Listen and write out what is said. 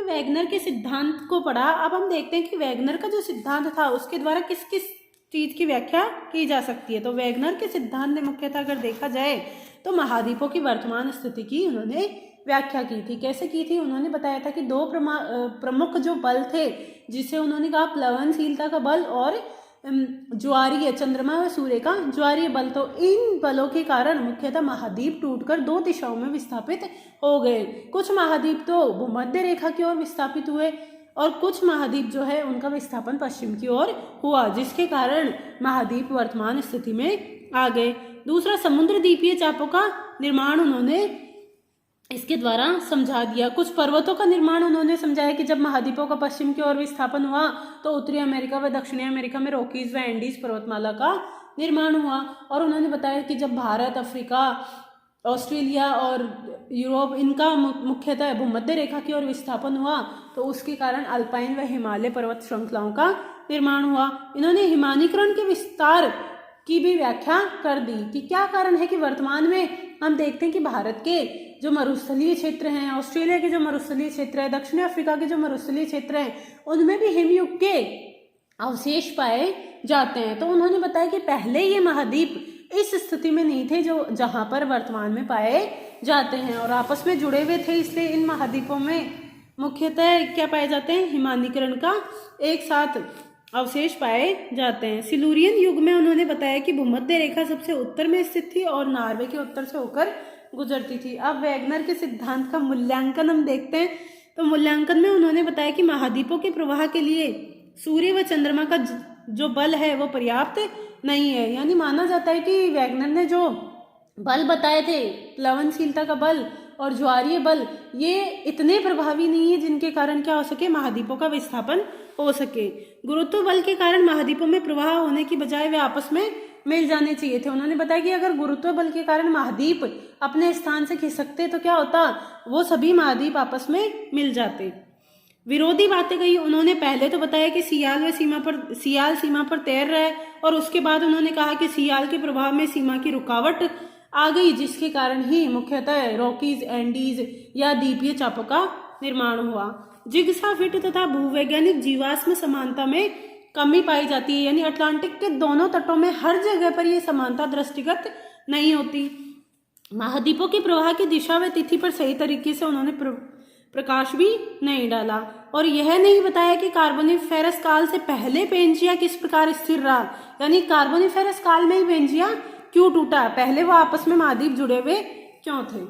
Wagner के सिद्धांत को पढ़ा। अब हम देखते हैं कि वैगनर का जो सिद्धांत था उसके द्वारा किस किस चीज की व्याख्या की जा सकती है। तो वैगनर के सिद्धांत ने मुख्यतः अगर देखा जाए तो महाद्वीपों की वर्तमान स्थिति की उन्होंने व्याख्या की थी। कैसे की थी? उन्होंने बताया था कि दो प्रमुख जो बल थे, जिसे उन्होंने कहा प्लवनशीलता का बल और ज्वारीय, चंद्रमा व सूर्य का ज्वारीय बल। तो इन बलों के कारण मुख्यतः महाद्वीप टूटकर दो दिशाओं में विस्थापित हो गए। कुछ महाद्वीप तो भूमध्य रेखा की ओर विस्थापित हुए और कुछ महाद्वीप जो है उनका विस्थापन पश्चिम की ओर हुआ, जिसके कारण महाद्वीप वर्तमान स्थिति में आ गए। दूसरा, समुद्र द्वीपीय चापों का निर्माण उन्होंने इसके द्वारा समझा दिया। कुछ पर्वतों का निर्माण उन्होंने समझाया कि जब महाद्वीपों का पश्चिम की ओर विस्थापन हुआ तो उत्तरी अमेरिका व दक्षिणी अमेरिका में रॉकीज व एंडीज पर्वतमाला का निर्माण हुआ। और उन्होंने बताया कि जब भारत, अफ्रीका, ऑस्ट्रेलिया और यूरोप इनका मुख्यतः भूमध्य रेखा की ओर विस्थापन हुआ तो उसके कारण अल्पाइन व हिमालय पर्वत श्रृंखलाओं का निर्माण हुआ। इन्होंने हिमानीकरण के विस्तार की भी व्याख्या कर दी कि क्या कारण है कि वर्तमान में हम देखते हैं कि भारत के जो मरुस्थलीय क्षेत्र हैं, ऑस्ट्रेलिया के जो मरुस्थलीय क्षेत्र है, दक्षिण अफ्रीका के जो मरुस्थलीय क्षेत्र हैं, उनमें भी हिमयुग के अवशेष पाए जाते हैं। तो उन्होंने बताया कि पहले ये महाद्वीप इस स्थिति में नहीं थे जो जहां पर वर्तमान में पाए जाते हैं और आपस में जुड़े हुए थे, इसलिए इन महाद्वीपों में मुख्यतः क्या पाए जाते हैं? हिमानीकरण का एक साथ अवशेष पाए जाते हैं। सिलूरियन युग में उन्होंने बताया कि भूमध्य रेखा सबसे उत्तर में स्थित थी और नॉर्वे के उत्तर से होकर गुजरती थी। अब वैगनर के सिद्धांत का मूल्यांकन हम देखते हैं। तो मूल्यांकन में उन्होंने बताया कि महाद्वीपों के प्रवाह के लिए सूर्य व चंद्रमा का जो बल है वो पर्याप्त नहीं है। यानी माना जाता है कि वैगनर ने जो बल बताए थे, प्लवनशीलता का बल और ज्वारीय बल, ये इतने प्रभावी नहीं है जिनके कारण क्या हो सके? महाद्वीपों का विस्थापन हो सके। गुरुत्व बल के कारण महाद्वीपों में प्रवाह होने की बजाय वे आपस में मिल जाने चाहिए थे। उन्होंने बताया कि अगर गुरुत्व बल के कारण महाद्वीप अपने स्थान से खिसकते तो क्या होता? वो सभी महाद्वीप आपस में मिल जाते। विरोधी बातें कही उन्होंने। पहले तो बताया कि सियाल सीमा पर तैर रहा है और उसके बाद उन्होंने कहा कि सियाल के प्रभाव में सीमा की रुकावट आ गई, जिसके कारण ही मुख्यतः रॉकीज, एंडीज या द्वीपीय चापों का निर्माण हुआ। जिग्सा फिट तथा भूवैज्ञानिक जीवाश्म समानता में कमी पाई जाती है। यानी अटलांटिक के दोनों तटों में हर जगह पर यह समानता दृष्टिगत नहीं होती। महाद्वीपों के प्रवाह की दिशा व तिथि पर सही तरीके से उन्होंने प्रकाश भी नहीं डाला और यह नहीं बताया कि कार्बोनिफेरस काल से पहले पेंजिया किस प्रकार स्थिर रहा। यानी कार्बोनिफेरस काल में ही पेंजिया क्यों टूटा? पहले वो आपस में महाद्वीप जुड़े हुए क्यों थे?